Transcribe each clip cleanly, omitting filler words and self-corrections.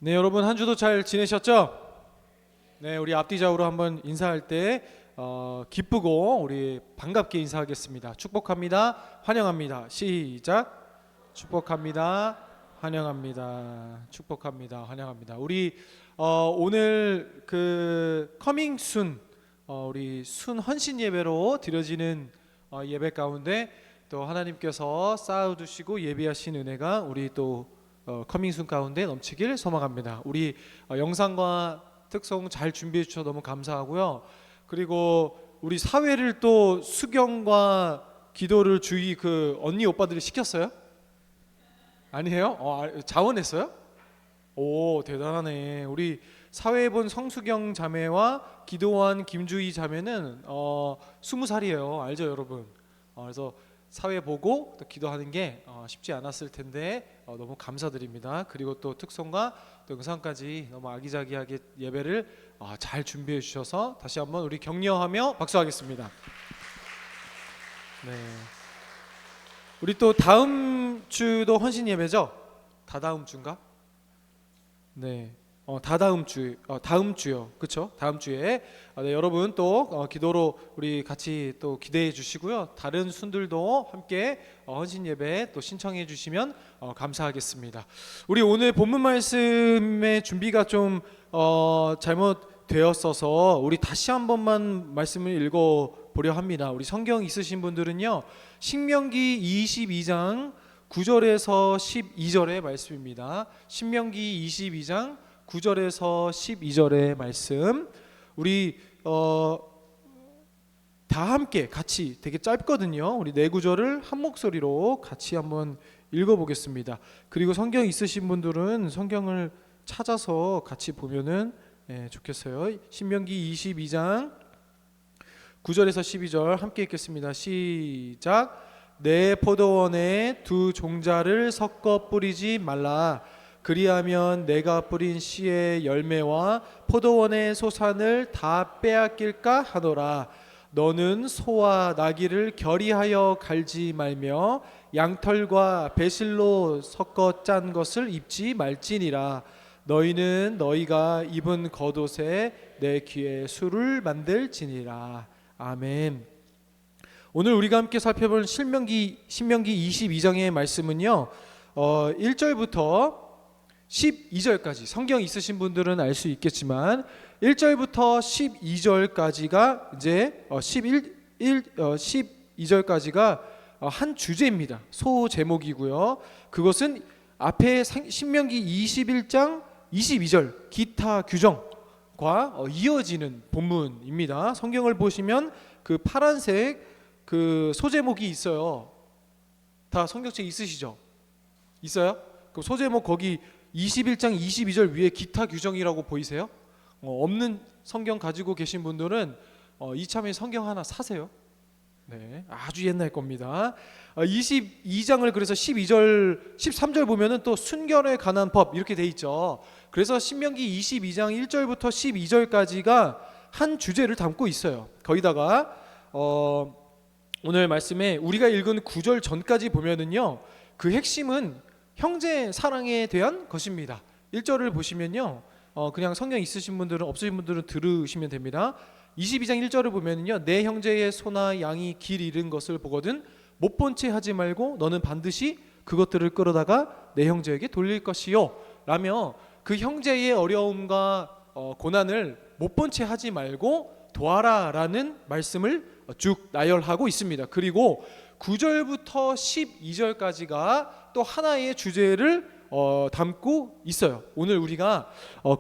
네, 여러분 한 주도 잘 지내셨죠? 네, 우리 앞뒤좌우로 한번 인사할 때 기쁘고 우리 반갑게 인사하겠습니다. 축복합니다. 환영합니다. 시작. 축복합니다. 환영합니다. 축복합니다. 환영합니다. 우리 오늘 그 커밍 순 우리 순 헌신 예배로 드려지는 예배 가운데 또 하나님께서 쌓아두시고 예비하신 은혜가 우리 또 커밍순 가운데 넘치길 소망합니다. 우리 영상과 특송 잘 준비해 주셔서 너무 감사하고요. 그리고 우리 사회를 또 수경과 기도를 주의 그 언니 오빠들이 시켰어요? 아니에요? 자원했어요? 오, 대단하네. 우리 사회본 성수경 자매와 기도원 김주희 자매는 20살이에요. 알죠, 여러분? 그래서 사회 보고 또 기도하는 게 쉽지 않았을 텐데 너무 감사드립니다. 그리고 또 특송과 또 영상까지 너무 아기자기하게 예배를 잘 준비해 주셔서 다시 한번 우리 격려하며 박수하겠습니다. 네. 우리 또 다음 주도 헌신 예배죠? 다다음 주인가? 네. 다다음 주, 다음 주요, 그렇죠? 다음 주에 네, 여러분 또 기도로 우리 같이 또 기대해 주시고요. 다른 순들도 함께 헌신 예배 또 신청해 주시면 감사하겠습니다. 우리 오늘 본문 말씀의 준비가 좀 잘못되었어서 우리 다시 한 번만 말씀을 읽어 보려 합니다. 우리 성경 있으신 분들은요, 신명기 22장 9절에서 12절의 말씀입니다. 신명기 22장 9절에서 12절의 말씀 우리 다 함께 같이 되게 짧거든요. 우리 네 구절을 한 목소리로 같이 한번 읽어보겠습니다. 그리고 성경 있으신 분들은 성경을 찾아서 같이 보면은 좋겠어요. 신명기 22장 9절에서 12절 함께 읽겠습니다. 시작. 내 포도원에 두 종자를 섞어 뿌리지 말라. 그리하면 내가 뿌린 씨의 열매와 포도원의 소산을 다 빼앗길까 하노라. 너는 소와 나귀를 결의하여 갈지 말며 양털과 배실로 섞어 짠 것을 입지 말지니라. 너희는 너희가 입은 겉옷에 내 귀에 술을 만들지니라. 아멘. 오늘 우리가 함께 살펴볼 신명기 22장의 말씀은요, 1절부터 12절까지 성경 있으신 분들은 알 수 있겠지만 1절부터 12절까지가 이제 12절까지가 한 주제입니다. 소 제목이고요. 그것은 앞에 신명기 21장 22절 기타 규정과 이어지는 본문입니다. 성경을 보시면 그 파란색 그 소제목이 있어요. 다 성경책 있으시죠? 있어요? 그 소제목 거기 21장 22절 위에 기타 규정이라고 보이세요? 없는 성경 가지고 계신 분들은 이참에 성경 하나 사세요. 네, 아주 옛날 겁니다. 22장을 그래서 12절, 13절 보면은 또 순결에 관한 법 이렇게 돼 있죠. 그래서 신명기 22장 1절부터 12절까지가 한 주제를 담고 있어요. 거기다가 오늘 말씀에 우리가 읽은 9절 전까지 보면은요, 그 핵심은 형제 사랑에 대한 것입니다. 1절을 보시면요, 그냥 성경 있으신 분들은 없으신 분들은 들으시면 됩니다. 22장 1절을 보면요, 내 형제의 소나 양이 길 잃은 것을 보거든 못 본 채 하지 말고 너는 반드시 그것들을 끌어다가 내 형제에게 돌릴 것이요 라며 그 형제의 어려움과 고난을 못 본 채 하지 말고 도와라 라는 말씀을 쭉 나열하고 있습니다. 그리고 9절부터 12절까지가 또 하나의 주제를 담고 있어요. 오늘 우리가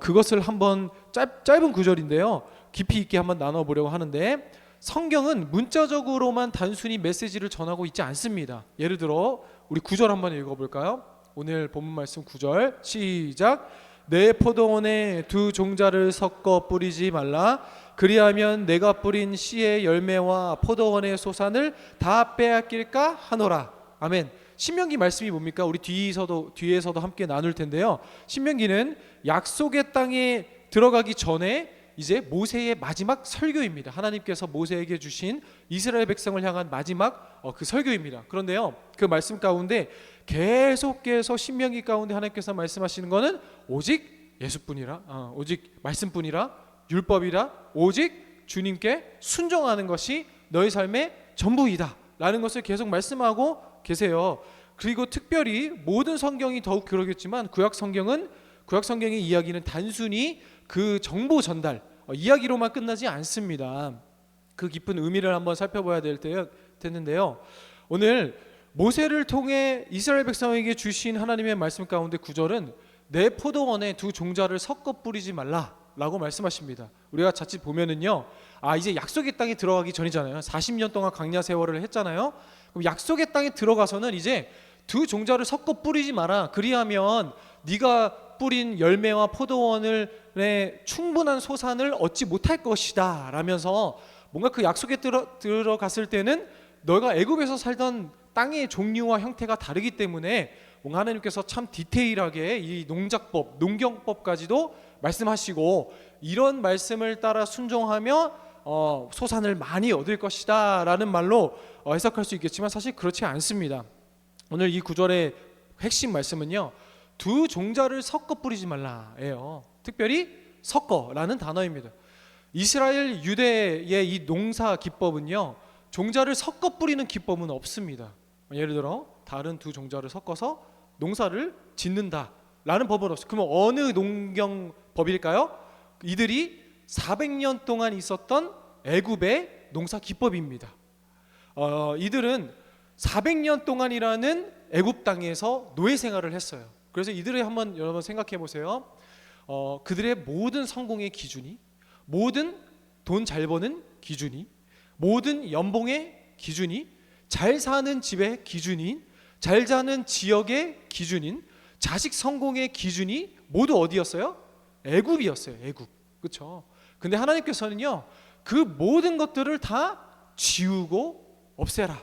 그것을 한번 짧은 구절인데요, 깊이 있게 한번 나눠보려고 하는데, 성경은 문자적으로만 단순히 메시지를 전하고 있지 않습니다. 예를 들어 우리 9절 한번 읽어볼까요? 오늘 본문 말씀 9절 시작. 내 포도원에 두 종자를 섞어 뿌리지 말라. 그리하면 내가 뿌린 씨의 열매와 포도원의 소산을 다 빼앗길까 하노라. 아멘. 신명기 말씀이 뭡니까? 우리 뒤에서도 함께 나눌 텐데요. 신명기는 약속의 땅에 들어가기 전에 이제 모세의 마지막 설교입니다. 하나님께서 모세에게 주신 이스라엘 백성을 향한 마지막 그 설교입니다. 그런데요, 그 말씀 가운데 계속해서 신명기 가운데 하나님께서 말씀하시는 것은 오직 예수뿐이라, 오직 말씀뿐이라, 율법이라, 오직 주님께 순종하는 것이 너희 삶의 전부이다 라는 것을 계속 말씀하고 계세요. 그리고 특별히 모든 성경이 더욱 그러겠지만 구약 성경의 이야기는 단순히 그 정보 전달, 이야기로만 끝나지 않습니다. 그 깊은 의미를 한번 살펴봐야 되는데요. 오늘 모세를 통해 이스라엘 백성에게 주신 하나님의 말씀 가운데 9절은 내 포도원에 두 종자를 섞어 뿌리지 말라라고 말씀하십니다. 우리가 자칫 보면은요, 이제 약속의 땅에 들어가기 전이잖아요. 40년 동안 광야 세월을 했잖아요. 그럼 약속의 땅에 들어가서는 이제 두 종자를 섞어 뿌리지 마라. 그리하면 네가 뿌린 열매와 포도원의 충분한 소산을 얻지 못할 것이다 라면서 뭔가 그 약속에 들어갔을 때는 너가 애굽에서 살던 땅의 종류와 형태가 다르기 때문에 뭔가 하나님께서 참 디테일하게 이 농작법, 농경법까지도 말씀하시고 이런 말씀을 따라 순종하며 소산을 많이 얻을 것이다 라는 말로 해석할 수 있겠지만 사실 그렇지 않습니다. 오늘 이 구절의 핵심 말씀은요, 두 종자를 섞어 뿌리지 말라예요. 특별히 섞어라는 단어입니다. 이스라엘 유대의 이 농사 기법은요, 종자를 섞어 뿌리는 기법은 없습니다. 예를 들어 다른 두 종자를 섞어서 농사를 짓는다 라는 법은 없어요. 그러면 어느 농경법일까요? 이들이 400년 동안 있었던 애굽의 농사 기법입니다. 이들은 400년 동안이라는 애굽 땅에서 노예 생활을 했어요. 그래서 이들을 한번 여러분 생각해 보세요. 그들의 모든 성공의 기준이, 모든 돈 잘 버는 기준이, 모든 연봉의 기준이, 잘 사는 집의 기준인, 잘 사는 지역의 기준인, 자식 성공의 기준이 모두 어디였어요? 애굽이었어요. 애굽. 그렇죠? 근데 하나님께서는요, 그 모든 것들을 다 지우고 없애라.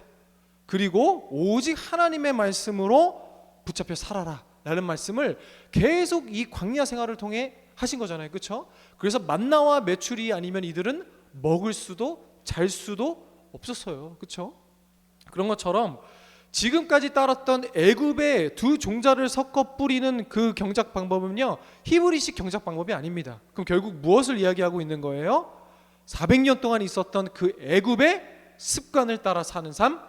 그리고 오직 하나님의 말씀으로 붙잡혀 살아라 라는 말씀을 계속 이 광야 생활을 통해 하신 거잖아요. 그렇죠? 그래서 만나와 메추리 아니면 이들은 먹을 수도 잘 수도 없었어요. 그렇죠? 그런 것처럼 지금까지 따랐던 애굽의 두 종자를 섞어 뿌리는 그 경작 방법은요, 히브리식 경작 방법이 아닙니다. 그럼 결국 무엇을 이야기하고 있는 거예요? 400년 동안 있었던 그 애굽의 습관을 따라 사는 삶,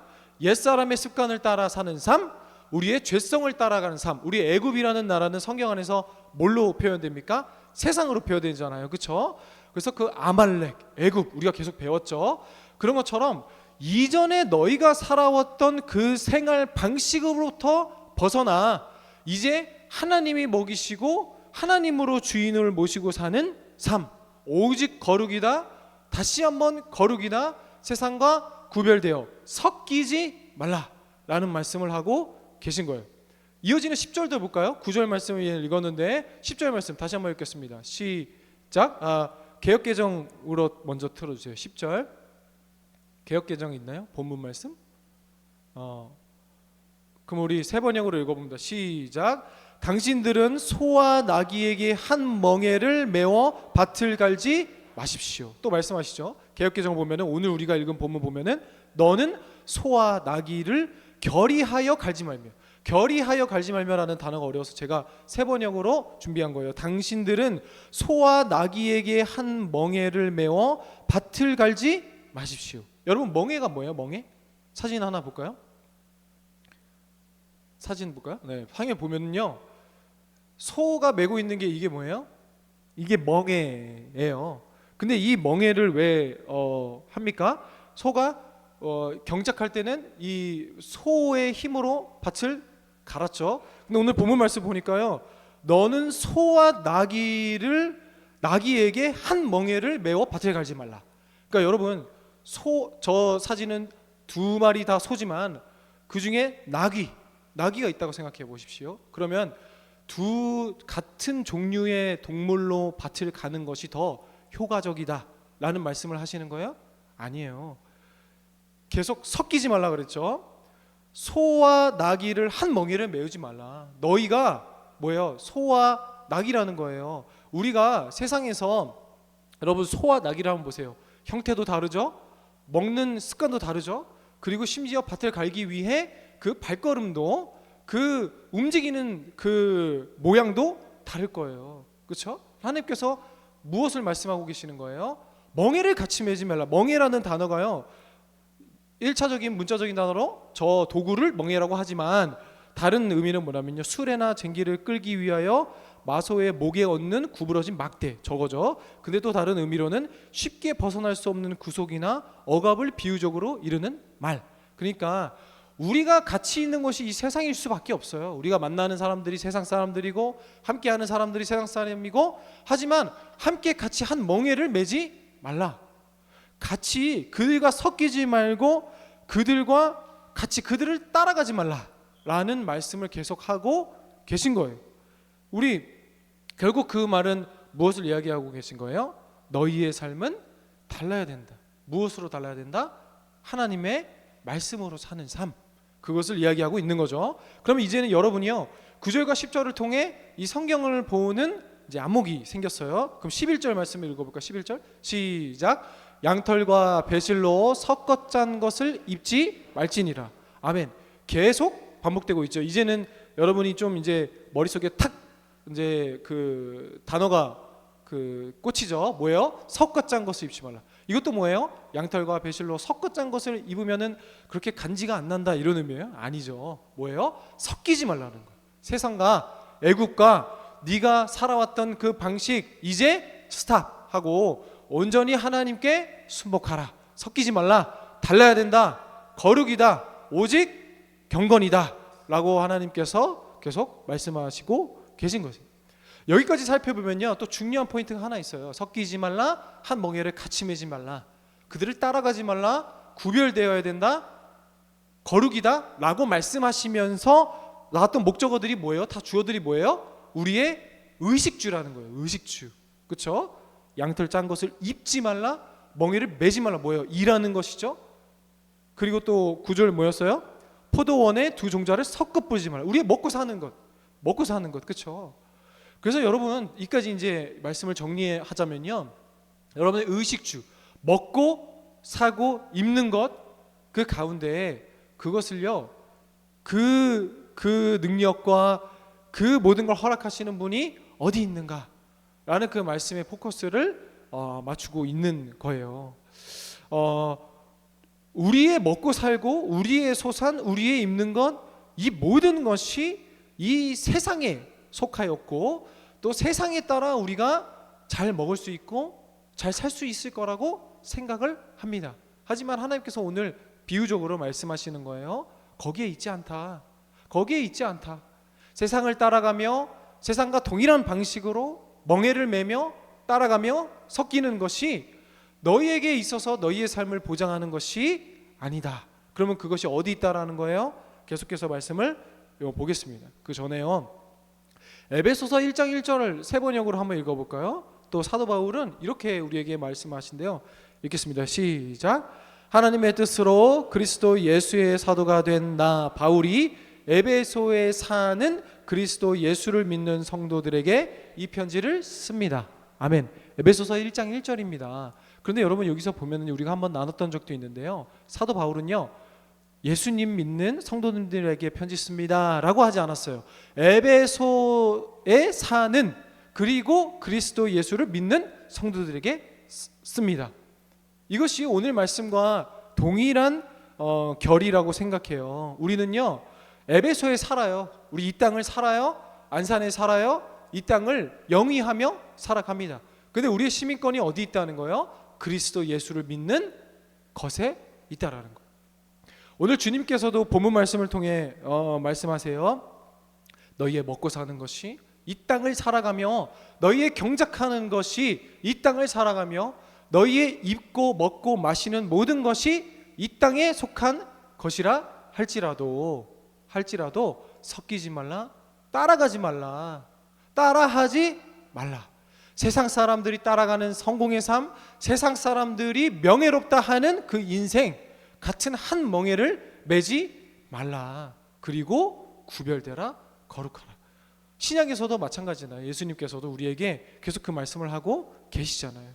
옛사람의 습관을 따라 사는 삶, 우리의 죄성을 따라가는 삶. 우리 애굽이라는 나라는 성경 안에서 뭘로 표현됩니까? 세상으로 표현되잖아요. 그렇죠? 그래서 그 아말렉, 애굽 우리가 계속 배웠죠. 그런 것처럼 이전에 너희가 살아왔던 그 생활 방식으로부터 벗어나 이제 하나님이 먹이시고 하나님으로 주인을 모시고 사는 삶, 오직 거룩이다, 다시 한번 거룩이다, 세상과 구별되어 섞이지 말라라는 말씀을 하고 계신 거예요. 이어지는 10절도 볼까요? 9절 말씀을 읽었는데 10절 말씀 다시 한번 읽겠습니다. 시작. 개역개정으로 먼저 틀어주세요. 10절 개역개정 있나요? 본문 말씀? 그럼 우리 세 번역으로 읽어봅니다. 시작. 당신들은 소와 나귀에게 한 멍에를 메워 밭을 갈지 마십시오. 또 말씀하시죠. 개역개정 보면은 오늘 우리가 읽은 본문 보면은 너는 소와 나귀를 결의하여 갈지 말며, 결의하여 갈지 말며라는 단어가 어려워서 제가 세 번역으로 준비한 거예요. 당신들은 소와 나귀에게 한 멍에를 메워 밭을 갈지 마십시오. 여러분 멍에가 뭐예요? 멍에? 사진 하나 볼까요? 사진 볼까요? 네, 방에 보면요, 소가 메고 있는 게 이게 뭐예요? 이게 멍에예요. 근데 이 멍에를 왜 합니까? 소가 경작할 때는 이 소의 힘으로 밭을 갈았죠. 근데 오늘 본문 말씀 보니까요, 너는 소와 나귀에게 한 멍에를 메워 밭을 갈지 말라. 그러니까 여러분, 저 사진은 두 마리 다 소지만 그 중에 나귀가 있다고 생각해 보십시오. 그러면 두 같은 종류의 동물로 밭을 가는 것이 더 효과적이다라는 말씀을 하시는 거예요? 아니에요. 계속 섞이지 말라 그랬죠. 소와 나귀를 한 멍에를 메우지 말라. 너희가 뭐예요? 소와 나귀라는 거예요. 우리가 세상에서 여러분 소와 나귀를 한번 보세요. 형태도 다르죠? 먹는 습관도 다르죠? 그리고 심지어 밭을 갈기 위해 그 발걸음도, 그 움직이는 그 모양도 다를 거예요. 그렇죠? 하나님께서 무엇을 말씀하고 계시는 거예요? 멍에를 같이 매지 말라. 멍에라는 단어가요, 1차적인 문자적인 단어로 저 도구를 멍에라고 하지만 다른 의미는 뭐냐면요, 수레나 쟁기를 끌기 위하여 마소의 목에 얹는 구부러진 막대, 저거죠. 근데 또 다른 의미로는 쉽게 벗어날 수 없는 구속이나 억압을 비유적으로 이르는 말. 그러니까 우리가 같이 있는 것이 이 세상일 수밖에 없어요. 우리가 만나는 사람들이 세상 사람들이고 함께하는 사람들이 세상 사람이고, 하지만 함께 같이 한 멍에를 매지 말라. 같이 그들과 섞이지 말고 그들과 같이 그들을 따라가지 말라라는 말씀을 계속하고 계신 거예요. 우리 결국 그 말은 무엇을 이야기하고 계신 거예요? 너희의 삶은 달라야 된다. 무엇으로 달라야 된다? 하나님의 말씀으로 사는 삶, 그것을 이야기하고 있는 거죠. 그러면 이제는 여러분이요, 9절과 10절을 통해 이 성경을 보는 이제 안목이 생겼어요. 그럼 11절 말씀을 읽어볼까? 11절 시작. 양털과 배실로 섞어 짠 것을 입지 말지니라. 아멘. 계속 반복되고 있죠. 이제는 여러분이 좀 이제 머릿속에 탁 이제 그 단어가 그 꽂히죠. 뭐예요? 섞어 짠 것을 입지 말라. 이것도 뭐예요? 양털과 배실로 섞어 짠 것을 입으면은 그렇게 간지가 안 난다, 이런 의미예요? 아니죠. 뭐예요? 섞이지 말라는 거예요. 세상과 애국과 네가 살아왔던 그 방식 이제 스탑하고 온전히 하나님께 순복하라. 섞이지 말라. 달라야 된다. 거룩이다. 오직 경건이다 라고 하나님께서 계속 말씀하시고 계신 거죠. 여기까지 살펴보면요, 또 중요한 포인트가 하나 있어요. 섞이지 말라, 한 멍에를 같이 매지 말라, 그들을 따라가지 말라, 구별되어야 된다, 거룩이다 라고 말씀하시면서 나왔던 목적어들이 뭐예요? 다 주어들이 뭐예요? 우리의 의식주라는 거예요. 의식주. 그렇죠? 양털 짠 것을 입지 말라, 멍에를 매지 말라. 뭐예요? 일하는 것이죠. 그리고 또 9절 뭐였어요? 포도원에 두 종자를 섞어 뿌리지 말라. 우리가 먹고 사는 것, 먹고 사는 것. 그렇죠? 그래서 여러분, 이까지 이제 말씀을 정리하자면요, 여러분의 의식주, 먹고 사고 입는 것, 그 가운데 그것을요, 그 능력과 그 모든 걸 허락하시는 분이 어디 있는가 라는 그 말씀의 포커스를 맞추고 있는 거예요. 우리의 먹고 살고 우리의 소산, 우리의 입는 것, 이 모든 것이 이 세상에 속하였고 또 세상에 따라 우리가 잘 먹을 수 있고 잘 살 수 있을 거라고 생각을 합니다. 하지만 하나님께서 오늘 비유적으로 말씀하시는 거예요. 거기에 있지 않다. 거기에 있지 않다. 세상을 따라가며 세상과 동일한 방식으로 멍에를 매며 따라가며 섞이는 것이 너희에게 있어서 너희의 삶을 보장하는 것이 아니다. 그러면 그것이 어디 있다라는 거예요? 계속해서 말씀을 보겠습니다. 그 전에요, 에베소서 1장 1절을 세 번역으로 한번 읽어볼까요? 또 사도 바울은 이렇게 우리에게 말씀하신대요. 읽겠습니다. 시작. 하나님의 뜻으로 그리스도 예수의 사도가 된 나 바울이 에베소에 사는 그리스도 예수를 믿는 성도들에게 이 편지를 씁니다. 아멘. 에베소서 1장 1절입니다. 그런데 여러분, 여기서 보면 우리가 한번 나눴던 적도 있는데요, 사도 바울은요, 예수님 믿는 성도님들에게 편지 씁니다 라고 하지 않았어요. 에베소에 사는 그리고 그리스도 예수를 믿는 성도들에게 씁니다. 이것이 오늘 말씀과 동일한 결이라고 생각해요. 우리는요, 에베소에 살아요. 우리 이 땅을 살아요. 안산에 살아요. 이 땅을 영위하며 살아갑니다. 근데 우리의 시민권이 어디 있다는 거예요? 그리스도 예수를 믿는 것에 있다라는 거예요. 오늘 주님께서도 본문 말씀을 통해 말씀하세요. 너희의 먹고 사는 것이 이 땅을 살아가며, 너희의 경작하는 것이 이 땅을 살아가며, 너희의 입고 먹고 마시는 모든 것이 이 땅에 속한 것이라 할지라도 섞이지 말라, 따라가지 말라, 따라하지 말라. 세상 사람들이 따라가는 성공의 삶, 세상 사람들이 명예롭다 하는 그 인생 같은 한 멍에를 매지 말라. 그리고 구별되라, 거룩하라. 신약에서도 마찬가지잖아요. 예수님께서도 우리에게 계속 그 말씀을 하고 계시잖아요.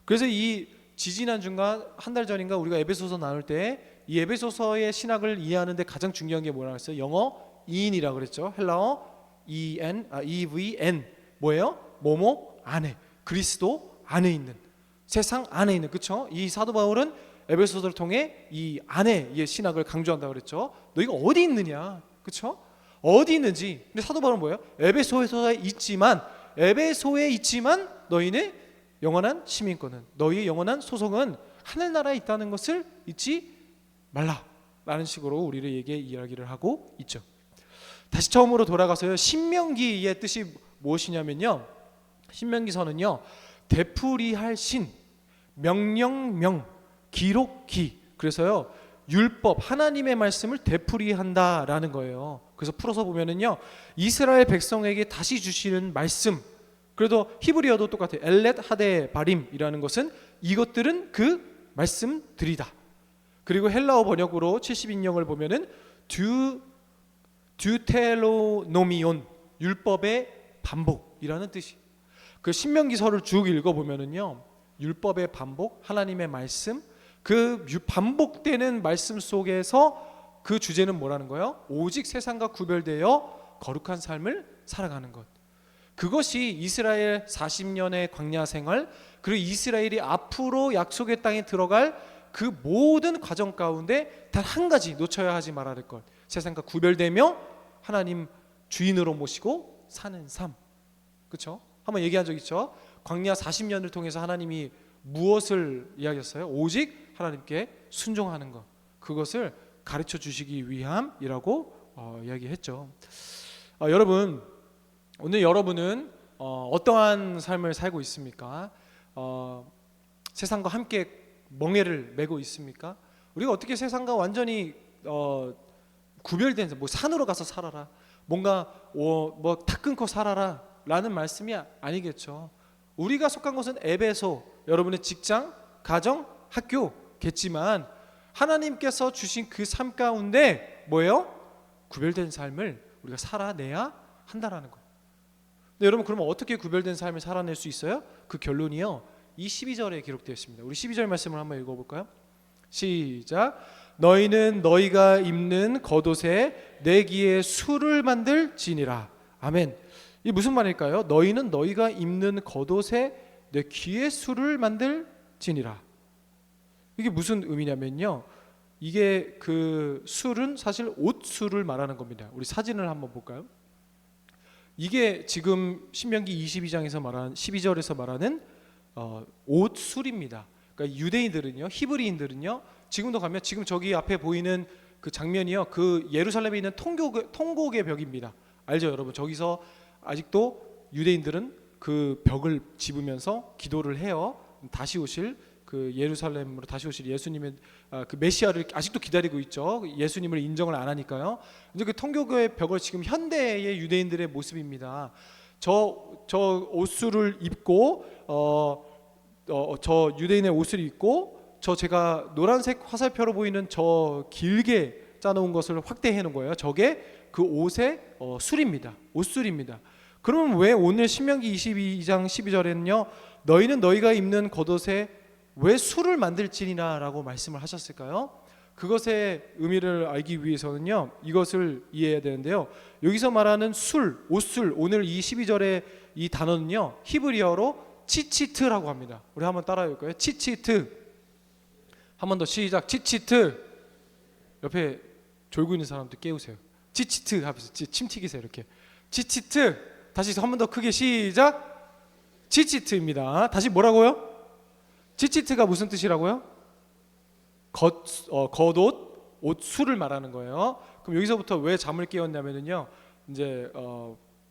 그래서 이 지지난주인가 한 달 전인가 우리가 에베소서 나눌 때 이 에베소서의 신학을 이해하는데 가장 중요한 게 뭐라고 했어요? 영어 EN이라고 그랬죠. 헬라어 EVN, 뭐예요? 뭐뭐 안에, 그리스도 안에 있는, 세상 안에 있는, 그렇죠? 이 사도 바울은 에베소서를 통해 이 안에의 신학을 강조한다고 그랬죠. 너희가 어디 있느냐, 그렇죠? 어디 있는지. 근데 사도 바울은 뭐예요? 에베소에 있지만 너희는 영원한 시민권은, 너희의 영원한 소속은 하늘나라에 있다는 것을 잊지 말라라는 식으로 우리에게 이야기를 하고 있죠. 다시 처음으로 돌아가서요, 신명기의 뜻이 무엇이냐면요, 신명기서는요, 되풀이할 신, 명령명, 기록기. 그래서요, 율법, 하나님의 말씀을 되풀이한다라는 거예요. 그래서 풀어서 보면은요, 이스라엘 백성에게 다시 주시는 말씀. 그래도 히브리어도 똑같아요. 엘렛 하데 바림이라는 것은 이것들은 그 말씀들이다. 그리고 헬라어 번역으로 70인역을 보면은 듀테로노미온, 율법의 반복이라는 뜻이. 그 신명기서를 쭉 읽어보면은요, 율법의 반복, 하나님의 말씀, 그 반복되는 말씀 속에서 그 주제는 뭐라는 거예요? 오직 세상과 구별되어 거룩한 삶을 살아가는 것. 그것이 이스라엘 40년의 광야 생활, 그리고 이스라엘이 앞으로 약속의 땅에 들어갈 그 모든 과정 가운데 단 한 가지 놓쳐야 하지 말아야 될 것, 세상과 구별되며 하나님 주인으로 모시고 사는 삶. 그렇죠? 한번 얘기한 적 있죠? 광야 40년을 통해서 하나님이 무엇을 이야기했어요? 오직 하나님께 순종하는 것, 그것을 가르쳐 주시기 위함이라고 이야기했죠. 여러분, 오늘 여러분은 어떠한 삶을 살고 있습니까? 세상과 함께 멍에를 메고 있습니까? 우리가 어떻게 세상과 완전히 구별된, 뭐 산으로 가서 살아라, 뭔가 뭐 다 끊고 살아라 라는 말씀이 아니겠죠. 우리가 속한 것은 에베소, 여러분의 직장, 가정, 학교겠지만 하나님께서 주신 그 삶 가운데 뭐예요? 구별된 삶을 우리가 살아내야 한다라는 거예요. 근데 여러분, 그러면 어떻게 구별된 삶을 살아낼 수 있어요? 그 결론이요, 이 12절에 기록되어 있습니다. 우리 12절 말씀을 한번 읽어볼까요? 시작. 너희는 너희가 입는 겉옷에 내 귀에 술을 만들지니라. 아멘. 이 무슨 말일까요? 너희는 너희가 입는 겉옷에 내 귀에 술을 만들지니라. 이게 무슨 의미냐면요, 이게 그 술은 사실 옷술을 말하는 겁니다. 우리 사진을 한번 볼까요? 이게 지금 신명기 22장에서 말하는 12절에서 말하는 옷술입니다. 그러니까 유대인들은요, 히브리인들은요, 지금도 가면 지금 저기 앞에 보이는 그 장면이요, 그 예루살렘에 있는 통곡의 벽입니다. 알죠, 여러분? 저기서 아직도 유대인들은 그 벽을 집으면서 기도를 해요. 다시 오실 그 예루살렘으로 다시 오실 예수님의 그 메시아를 아직도 기다리고 있죠. 예수님을 인정을 안 하니까요. 이제 그 통곡의 벽을 지금 현대의 유대인들의 모습입니다. 저 옷술을 입고 저 유대인의 옷을 입고 제가 노란색 화살표로 보이는 저 길게 짜놓은 것을 확대해 놓은 거예요. 저게 그 옷의 술입니다. 옷술입니다. 그러면 왜 오늘 신명기 22장 12절에는요, 너희는 너희가 입는 겉옷에 왜 술을 만들지니라 라고 말씀을 하셨을까요? 그것의 의미를 알기 위해서는요, 이것을 이해해야 되는데요, 여기서 말하는 술, 옷술, 오늘 이 12절의 이 단어는요, 히브리어로 치치트라고 합니다. 우리 한번 따라해 볼까요? 치치트. 한 번 더 시작. 치치트. 옆에 졸고 있는 사람들 깨우세요. 치치트 하면서 침 튀기세요. 이렇게. 치치트. 다시 한 번 더 크게 시작. 치치트입니다. 다시 뭐라고요? 치치트가 무슨 뜻이라고요? 겉옷, 옷술을 말하는 거예요. 그럼 여기서부터 왜 잠을 깨웠냐면요, 이제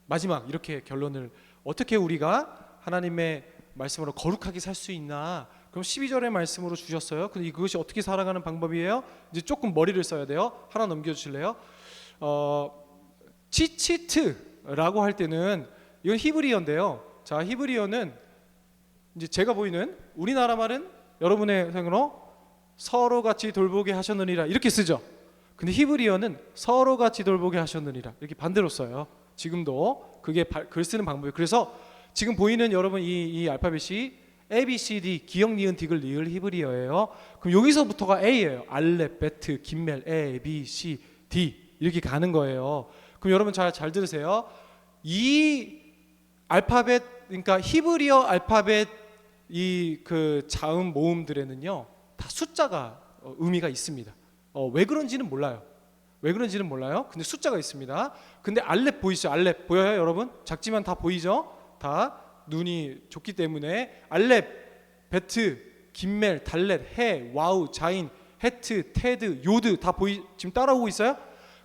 마지막 이렇게 결론을, 어떻게 우리가 하나님의 말씀으로 거룩하게 살 수 있나? 그럼 12절의 말씀으로 주셨어요. 근데 그것이 어떻게 살아가는 방법이에요? 이제 조금 머리를 써야 돼요. 하나 넘겨주실래요? 치치트라고 할 때는 이건 히브리어인데요. 자, 히브리어는 이제 제가 보이는 우리나라 말은 여러분의 생으로 서로 같이 돌보게 하셨느니라 이렇게 쓰죠. 근데 히브리어는 서로 같이 돌보게 하셨느니라 이렇게 반대로 써요. 지금도 그게 글 쓰는 방법이에요. 그래서 지금 보이는 여러분 이 알파벳이 A, B, C, D, 기역, 니은, 디귿, 리을 히브리어예요. 그럼 여기서부터가 A예요. 알렙, 베트, 김멜, A, B, C, D 이렇게 가는 거예요. 그럼 여러분 잘 들으세요. 이 알파벳, 그러니까 히브리어 알파벳 이 그 자음 모음들에는요 다 숫자가 의미가 있습니다. 왜 그런지는 몰라요. 왜 그런지는 몰라요. 근데 숫자가 있습니다. 근데 알렙 보이시죠? 알렙 보여요, 여러분? 작지만 다 보이죠? 다 눈이 좋기 때문에 알렙, 베트, 김멜, 달렛, 해, 와우, 자인, 헤트, 테드, 요드 다 지금 따라오고 있어요?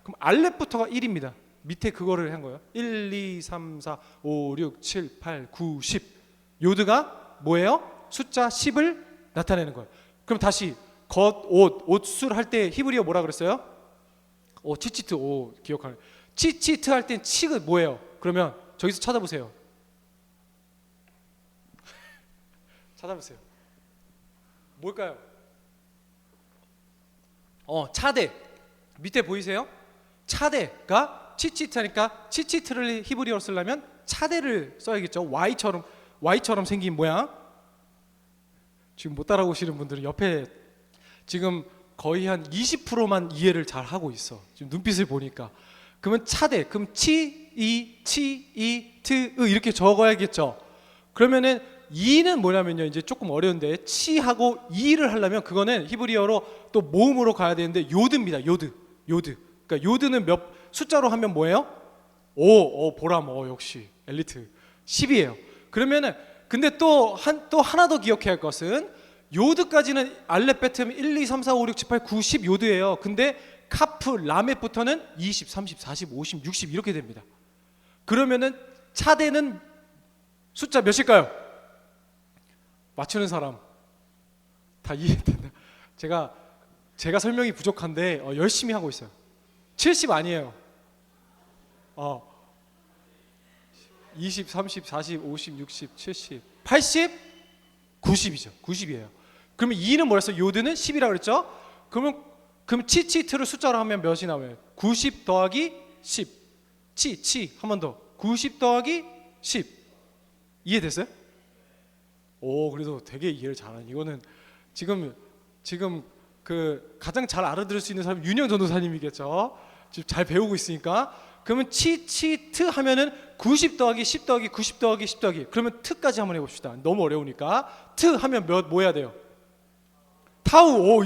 그럼 알렙부터가 1입니다. 밑에 그거를 한 거예요. 1, 2, 3, 4, 5, 6, 7, 8, 9, 10. 요드가 뭐예요? 숫자 10을 나타내는 거예요. 그럼 다시 겉, 옷술 할 때 히브리어 뭐라 그랬어요? 치치트. 기억하네. 치치트 할 땐 치가 뭐예요? 그러면 저기서 찾아보세요. 찾아보세요. 뭘까요? 차대. 밑에 보이세요? 차대가 치치트니까 치치트를 히브리어로 쓰려면 차대를 써야겠죠. Y처럼 생긴 모양. 지금 못 따라오시는 분들은 옆에 지금 거의 한 20%만 이해를 잘 하고 있어. 지금 눈빛을 보니까. 그러면 차대. 그럼 치, 이, 트, 이렇게 적어야겠죠. 그러면은 이는 뭐냐면요. 이제 조금 어려운데 치하고 이를 하려면 그거는 히브리어로 또 모음으로 가야 되는데 요드입니다. 요드. 그러니까 요드는 몇 숫자로 하면 뭐예요? 보람. 역시 엘리트. 10이에요. 그러면은 근데 또 하나 더 기억해야 할 것은 요드까지는 알렙 베트면 1, 2, 3, 4, 5, 6, 7, 8, 9, 10 요드예요. 근데 카프, 라멧부터는 20, 30, 40, 50, 60 이렇게 됩니다. 그러면은 차대는 숫자 몇일까요? 맞추는 사람 다 이해된다. 제가 설명이 부족한데 열심히 하고 있어요. 70 아니에요. 20, 30, 40, 50, 60, 70, 80, 90이죠. 90이에요. 그러면 2는 뭐랬어요? 요드는 10이라고 그랬죠? 그럼 치치트를 숫자로 하면 몇이 나와요? 90 더하기 10. 한 번 더. 90 더하기 10. 이해됐어요? 그래도 되게 이해를 잘하는. 이거는 지금 그 가장 잘 알아들을 수 있는 사람이 윤영 전도사님이겠죠. 지금 잘 배우고 있으니까. 그러면 치트 하면은 90 더하기 10 더하기 90 더하기 10 더하기. 그러면 트까지 한번 해봅시다. 너무 어려우니까. 트 하면 뭐 해야 돼요? 타우.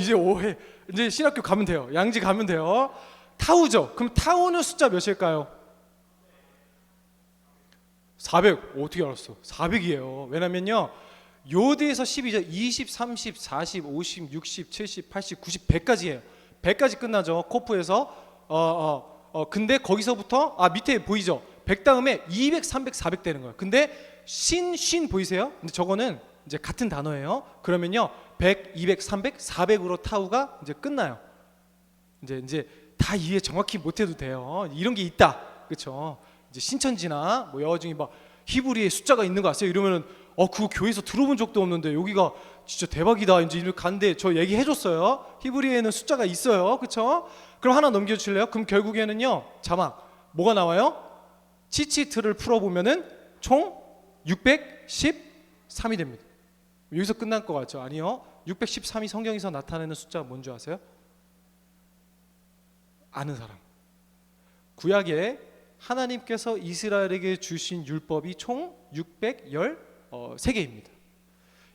이제 신학교 가면 돼요. 양지 가면 돼요. 타우죠. 그럼 타우는 숫자 몇일까요? 400. 어떻게 알았어? 400이에요. 왜냐면요 요드에서 10이죠. 20, 30, 40, 50, 60, 70, 80, 90, 100까지예요. 100까지 끝나죠. 코프에서. 근데 거기서부터 밑에 보이죠? 100 다음에 200, 300, 400 되는 거예요. 근데 신 보이세요? 근데 저거는 이제 같은 단어예요. 그러면요 100, 200, 300, 400으로 타우가 이제 끝나요. 이제 다 이해 정확히 못해도 돼요. 이런 게 있다, 그렇죠? 이제 신천지나 뭐 여러 중에 막 히브리에 숫자가 있는 거 아세요? 이러면은 그거 교회에서 들어본 적도 없는데 여기가 진짜 대박이다. 이제 이렇게 간데 저 얘기해줬어요. 히브리에는 숫자가 있어요, 그렇죠? 그럼 하나 넘겨주실래요? 그럼 결국에는요 자막 뭐가 나와요? 치치트를 풀어보면은 총 613이 됩니다. 여기서 끝날 것 같죠? 아니요. 613이 성경에서 나타내는 숫자 뭔지 아세요? 아는 사람. 구약에 하나님께서 이스라엘에게 주신 율법이 총 613개입니다.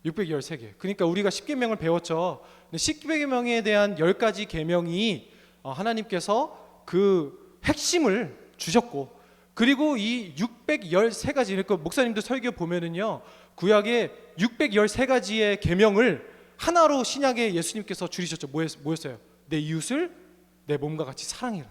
613개. 그러니까 우리가 십계명을 배웠죠. 근데 십계명에 대한 10가지 계명이 하나님께서 그 핵심을 주셨고, 그리고 이 613가지, 그러니까 목사님들 설교 보면은요 구약에 613가지의 계명을 하나로 신약에 예수님께서 줄이셨죠. 뭐였어요? 내 이웃을 내 몸과 같이 사랑해라.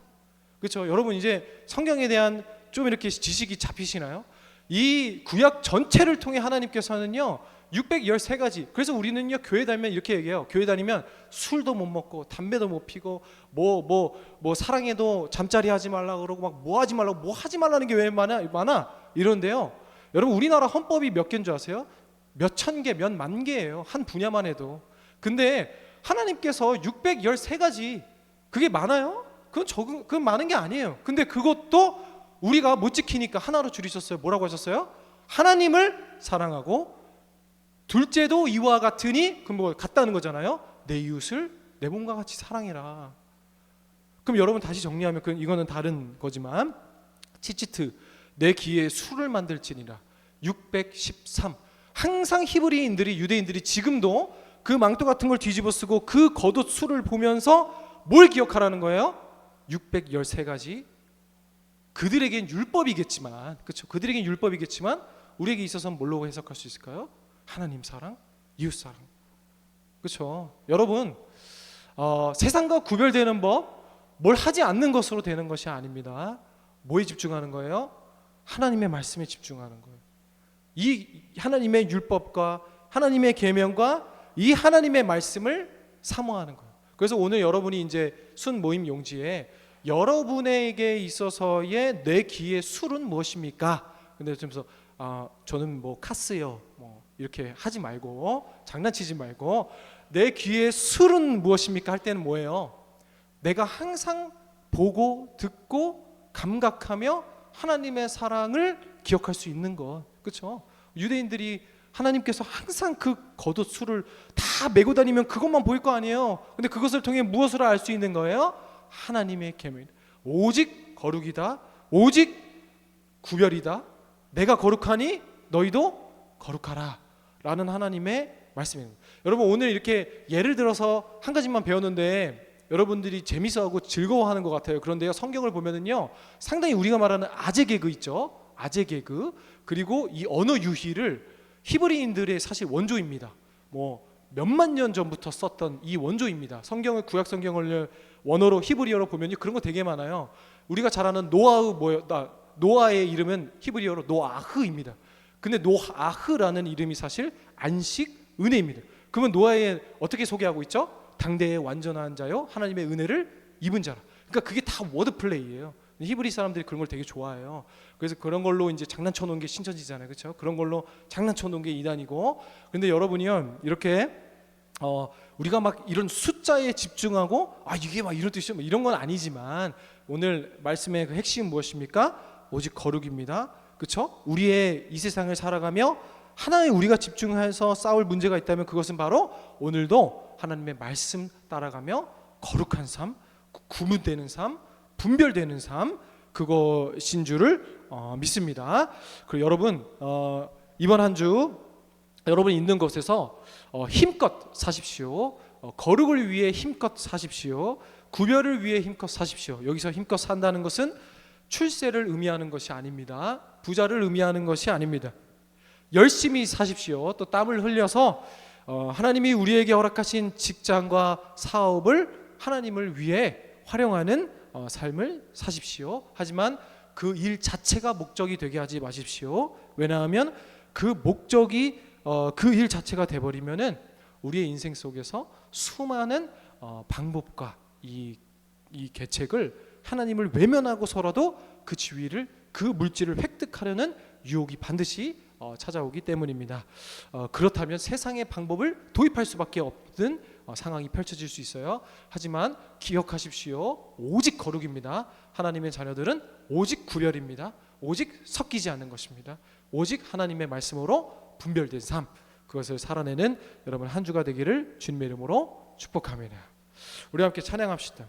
그렇죠? 여러분 이제 성경에 대한 좀 이렇게 지식이 잡히시나요? 이 구약 전체를 통해 하나님께서는요 613가지. 그래서 우리는요 교회 다니면 이렇게 얘기해요. 교회 다니면 술도 못 먹고 담배도 못 피고 뭐 사랑해도 잠자리 하지 말라 그러고 막 뭐 하지 말라고, 뭐 하지 말라는 게 왜 많아 이런데요. 여러분 우리나라 헌법이 몇 개인 줄 아세요? 몇 천 개, 몇 만 개예요. 한 분야만 해도. 근데 하나님께서 613가지, 그게 많아요? 그건 많은 게 아니에요. 근데 그것도 우리가 못 지키니까 하나로 줄이셨어요. 뭐라고 하셨어요? 하나님을 사랑하고 둘째도 이와 같으니, 그럼 뭐 같다는 거잖아요. 내 이웃을 내 몸과 같이 사랑해라. 그럼 여러분 다시 정리하면 이거는 다른 거지만 치치트, 내 귀에 술을 만들지니라. 613. 항상 히브리인들이, 유대인들이 지금도 그 망토 같은 걸 뒤집어 쓰고 그 겉옷 수를 보면서 뭘 기억하라는 거예요? 613가지. 그들에겐 율법이겠지만, 그렇죠? 그들에겐 율법이겠지만 우리에게 있어서는 뭘로 해석할 수 있을까요? 하나님 사랑, 이웃 사랑. 그렇죠? 여러분, 세상과 구별되는 법, 뭘 하지 않는 것으로 되는 것이 아닙니다. 뭐에 집중하는 거예요? 하나님의 말씀에 집중하는 거예요. 이 하나님의 율법과 하나님의 계명과 이 하나님의 말씀을 사모하는 거예요. 그래서 오늘 여러분이 이제 순 모임 용지에 여러분에게 있어서의 내 귀의 술은 무엇입니까? 근데 그러면서 저는 뭐 카스요, 뭐 이렇게 하지 말고, 장난치지 말고, 내 귀의 술은 무엇입니까? 할 때는 뭐예요? 내가 항상 보고 듣고 감각하며 하나님의 사랑을 기억할 수 있는 것. 그렇죠? 유대인들이 하나님께서 항상 그 겉옷 수를 다 메고 다니면 그것만 보일 거 아니에요. 근데 그것을 통해 무엇을 알 수 있는 거예요? 하나님의 계명. 오직 거룩이다, 오직 구별이다, 내가 거룩하니 너희도 거룩하라 라는 하나님의 말씀입니다. 여러분, 오늘 이렇게 예를 들어서 한 가지만 배웠는데 여러분들이 재밌어하고 즐거워하는 것 같아요. 그런데요, 성경을 보면은요, 상당히 우리가 말하는 아재 개그 있죠. 아재 개그, 그리고 이 언어 유희를 히브리인들의 사실 원조입니다. 뭐 몇만 년 전부터 썼던 이 원조입니다. 성경을, 구약 성경을 원어로 히브리어로 보면요, 그런 거 되게 많아요. 우리가 잘 아는 노아의 이름은 히브리어로 노아흐입니다. 근데 노아흐라는 이름이 사실 안식, 은혜입니다. 그러면 노아에 어떻게 소개하고 있죠? 당대의 완전한 자요, 하나님의 은혜를 입은 자라. 그러니까 그게 다 워드 플레이예요. 히브리 사람들이 그런 걸 되게 좋아해요. 그래서 그런 걸로 이제 장난쳐 놓은 게 신천지잖아요, 그렇죠? 그런 걸로 장난쳐 놓은 게 이단이고. 근데 여러분이요, 이렇게 우리가 막 이런 숫자에 집중하고 이게 막 이런 뜻이요, 뭐 이런 건 아니지만 오늘 말씀의 그 핵심은 무엇입니까? 오직 거룩입니다. 그렇죠? 우리의 이 세상을 살아가며 하나에 우리가 집중해서 싸울 문제가 있다면 그것은 바로 오늘도 하나님의 말씀 따라가며 거룩한 삶, 구분되는 삶, 분별되는 삶, 그것인 줄을 믿습니다. 그리고 여러분, 이번 한 주 여러분 있는 곳에서 힘껏 사십시오. 거룩을 위해 힘껏 사십시오. 구별을 위해 힘껏 사십시오. 여기서 힘껏 산다는 것은 출세를 의미하는 것이 아닙니다. 부자를 의미하는 것이 아닙니다. 열심히 사십시오. 또 땀을 흘려서 하나님이 우리에게 허락하신 직장과 사업을 하나님을 위해 활용하는 삶을 사십시오. 하지만 그 일 자체가 목적이 되게 하지 마십시오. 왜냐하면 그 목적이 그 일 자체가 돼버리면은 우리의 인생 속에서 수많은 방법과 이 계책을 하나님을 외면하고서라도 그 지위를, 그 물질을 획득하려는 유혹이 반드시 찾아오기 때문입니다. 그렇다면 세상의 방법을 도입할 수밖에 없는 상황이 펼쳐질 수 있어요. 하지만 기억하십시오. 오직 거룩입니다. 하나님의 자녀들은 오직 구별입니다. 오직 섞이지 않는 것입니다. 오직 하나님의 말씀으로 분별된 삶, 그것을 살아내는 여러분 한 주가 되기를 주님의 이름으로 축복합니다. 우리 함께 찬양합시다.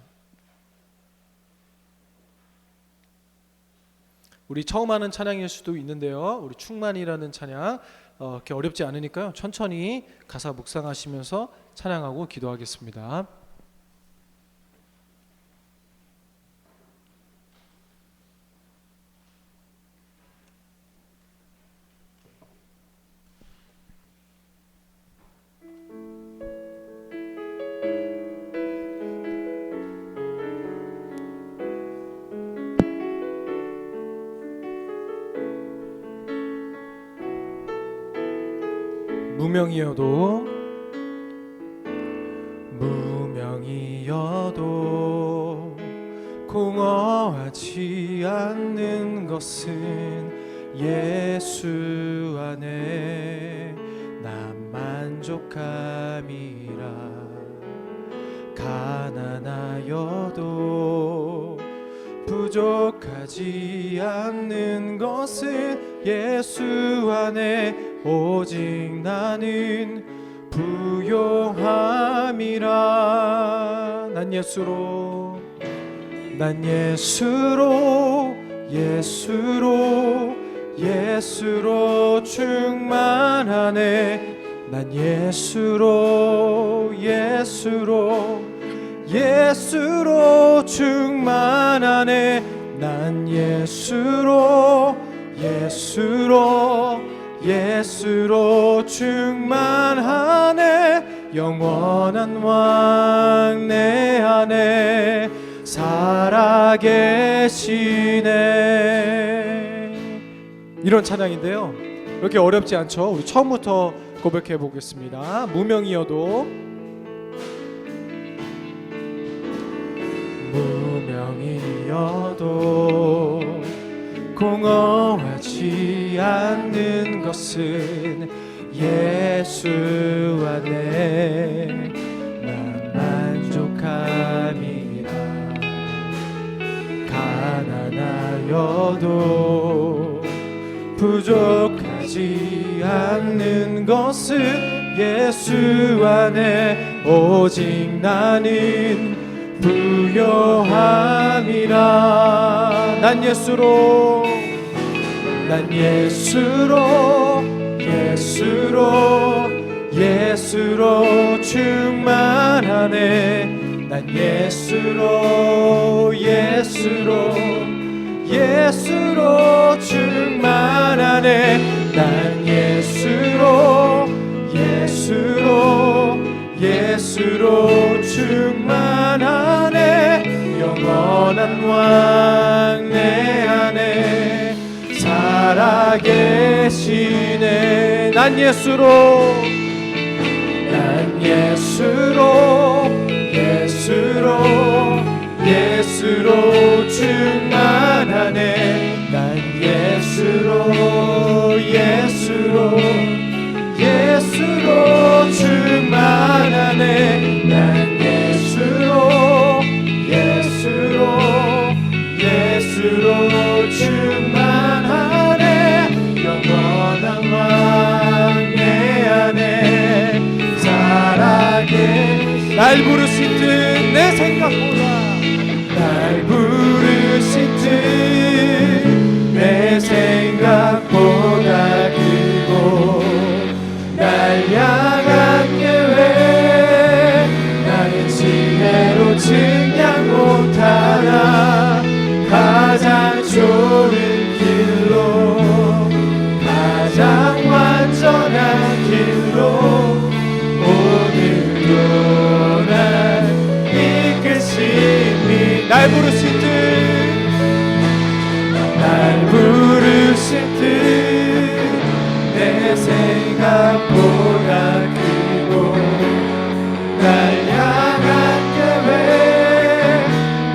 우리 처음 하는 찬양일 수도 있는데요, 우리 충만이라는 찬양 그렇게 어렵지 않으니까요, 천천히 가사 묵상하시면서 찬양하고 기도하겠습니다. 무명이어도 공허하지 않는 것은 예수 안에 난 만족함이라. 가난하여도 부족하지 않는 것은 예수 안에 오직 나는 부요함이라. 난 예수로 예수로 충만하네. 난 예수로 충만하네. 난 예수로 충만하네. 영원한 왕 내 안에 살아계시네. 이런 찬양인데요, 이렇게 어렵지 않죠? 우리 처음부터 고백해 보겠습니다. 무명이어도 공허하지 않는 것은 예수 안에 난 만족함이라. 가난하여도 부족하지 않는 것은 예수 안에 오직 나는 부요함이라. 난 예수로 충만하네. 난 예수로 충만하네. 난 예수로 충만하네. 영원한 왕 내 안에 살아계시네. 난 예수로 충만하네. 난 예수로 충만하네. 난 예수로 충만하네. 영원한 왕 내 안에 살아계. 날 부르신 듯 내 생각보다 날 부르신 듯 내 생각보다 크고 날 향한 계획 나의 지혜로 측량 못하나 가장 좋은 길로 가장 완전한 길로 오늘도 날 이끄시니. 날 부르신 듯 내 생각보다 크고 날 향한 계획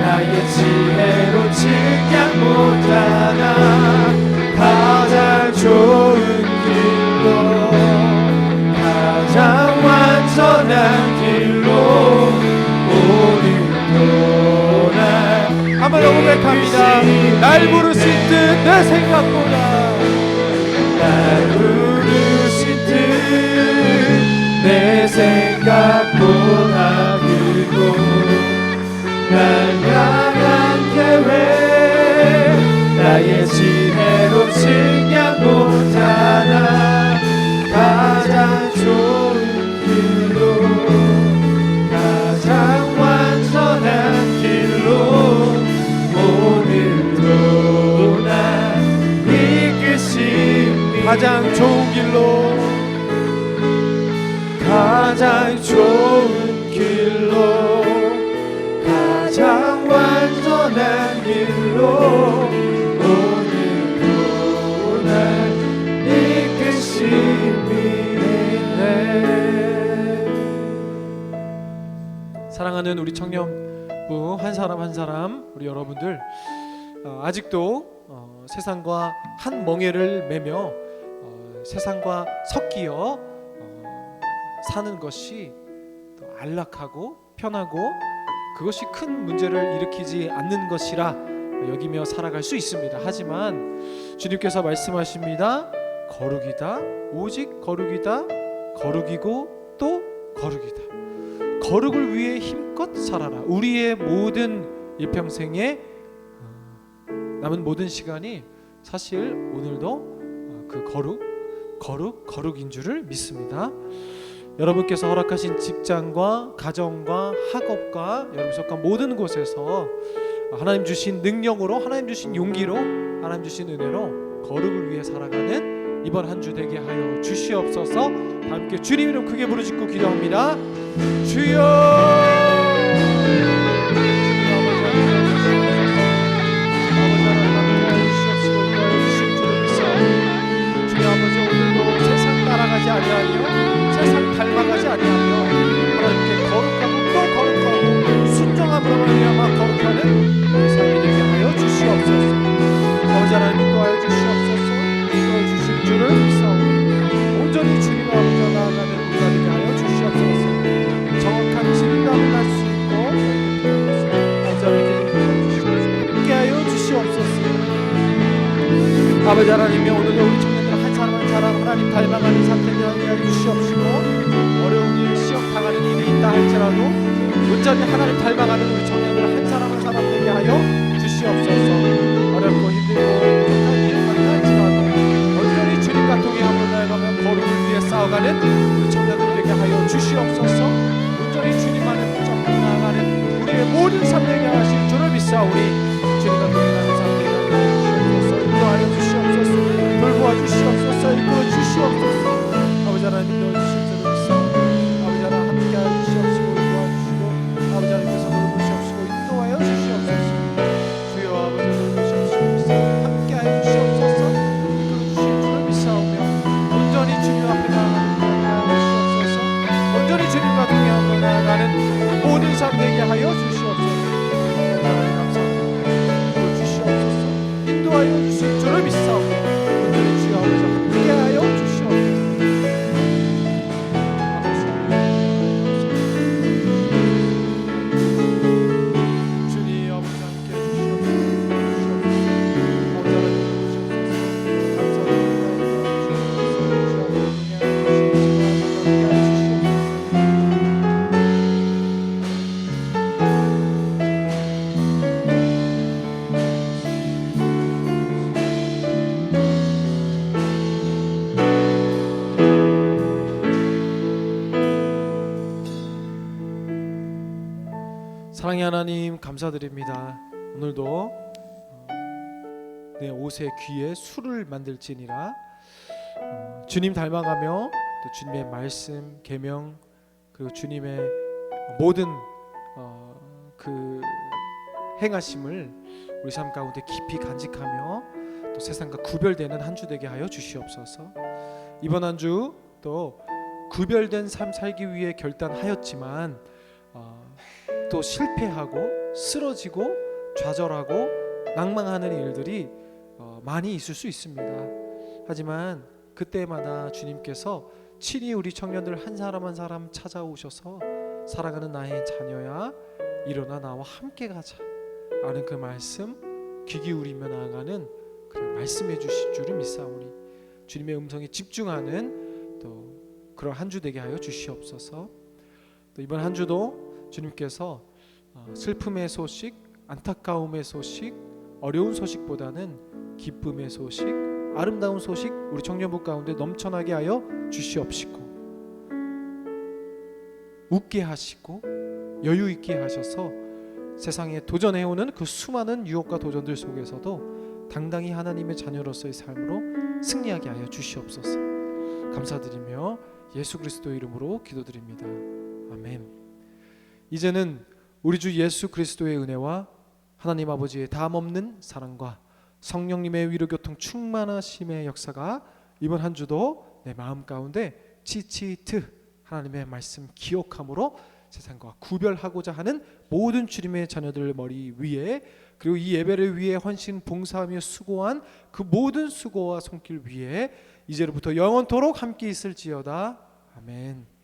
나의 지혜로 측량 못하나 가장 좋은 길로 가장 완전한 길로 오늘도 날 한번 더 고백합니다. 날 부르신 듯 내 생각보다 날 부르신 듯 내 생각보다 크고 날 향한 계획 나의 지혜로 측량 못하나 가장 좋은 길로 가장 완전한 길로 오늘도 날 이끄시니. 가장 좋은 길로 가장 좋은 길로 가장 완전한 길로 오늘도 날 이끄시네. 사랑하는 우리 청년부 한 사람 한 사람, 우리 여러분들 아직도 세상과 한 멍에를 매며 세상과 섞여 사는 것이 또 안락하고 편하고 그것이 큰 문제를 일으키지 않는 것이라 여기며 살아갈 수 있습니다. 하지만 주님께서 말씀하십니다. 거룩이다, 오직 거룩이다, 거룩이고 또 거룩이다. 거룩을 위해 힘껏 살아라. 우리의 모든 일평생에 남은 모든 시간이 사실 오늘도 그 거룩인 줄을 믿습니다. 여러분께서 허락하신 직장과 가정과 학업과 여러분 속한 모든 곳에서 하나님 주신 능력으로, 하나님 주신 용기로, 하나님 주신 은혜로 거룩을 위해 살아가는 이번 한 주 되게 하여 주시옵소서. 함께 주님 이름 크게 부르짖고 기도합니다. 주여! 따라가지 아니하며 세상 닮아가지 아니하며 하나님께 거룩하고 또 거룩하고 순종함으로 말미암아 거룩하는 우리 삶이 되게 하여 주시옵소서. 아버지 하나님 인도하여 주시옵소서. 인도하여 주실 줄을 믿사오니 온전히 주님 앞에 나아가는 우리가 되게 하여 주시옵소서. 정확한 진단을 할 수 있고 아버지 하나님께 함께하여 주시옵소서. 아버지 하나님이 오늘도 우리 청년들 한 사람 하나님 닮아가는 상태를 하여 주시옵시고, 어려운 일 시험 당하는 일이 있다 할지라도 온전히 하나님 닮아가는 우리 청년들 한 사람 되게 하여 주시옵소서. 어렵고 힘들고 부족한 일을 만나 할지라도 온전히 주님과 동행함으로 나아가며 거룩을 위해 싸워가는 우리 청년들 되게 하여 주시옵소서. 온전히 주님 안에 붙잡고 나아가는 우리의 모든 삶 되게 하실 줄을 믿사오니 주님과 동행하는 삶 되게 하여 주시옵소서. 인도하여 주시옵소서. 돌보아 주시옵소서. 이끌어 주시옵소서. 아버지 하나님 인도해 주실 줄을 믿사오니 아버지 하나님 함께하여 주시옵시고 도와주시고 아버지 하나님께서 돌보시옵시고 인도하여 주시옵소서. 주여 아버지 돌보시옵시고 함께하여 주시옵소서. 이끌어 주실 줄을 믿사오며 온전히 주님 앞에 나아가는 주시옵소서. 온전히 주님과 동행하며 나아가는 모든 삶 되게 하여 주시옵소서. 아버지 하나님 감사합니다. 인도해 주시옵소서. 인도하여 주실 줄을 믿사오며 함께하여 주시옵소서. 주님 아버지 함께 사랑의 하나님 감사드립니다. 오늘도 내 옷의 귀에 술을 만들지니라. 주님 닮아가며 또 주님의 말씀, 계명 그리고 주님의 모든 그 행하심을 우리 삶 가운데 깊이 간직하며 또 세상과 구별되는 한 주 되게 하여 주시옵소서. 이번 한 주 또 구별된 삶 살기 위해 결단하였지만 또 실패하고 쓰러지고 좌절하고 낭망하는 일들이 많이 있을 수 있습니다. 하지만 그때마다 주님께서 친히 우리 청년들 한 사람 찾아오셔서 살아가는 나의 자녀야 일어나 나와 함께 가자 라는 그 말씀 귀 기울이며 나아가는 그 말씀해 주실 줄을 믿사오니 주님의 음성에 집중하는 또 그런 한 주 되게 하여 주시옵소서. 또 이번 한 주도 주님께서 슬픔의 소식, 안타까움의 소식, 어려운 소식보다는 기쁨의 소식, 아름다운 소식 우리 청년부 가운데 넘쳐나게 하여 주시옵시고 웃게 하시고 여유 있게 하셔서 세상에 도전해오는 그 수많은 유혹과 도전들 속에서도 당당히 하나님의 자녀로서의 삶으로 승리하게 하여 주시옵소서. 감사드리며 예수 그리스도의 이름으로 기도드립니다. 아멘. 이제는 우리 주 예수 그리스도의 은혜와 하나님 아버지의 담없는 사랑과 성령님의 위로교통 충만하심의 역사가 이번 한 주도 내 마음 가운데 치치트 하나님의 말씀 기억함으로 세상과 구별하고자 하는 모든 주님의 자녀들 머리 위에 그리고 이 예배를 위해 헌신 봉사하며 수고한 그 모든 수고와 손길 위에 이제로부터 영원토록 함께 있을지어다. 아멘.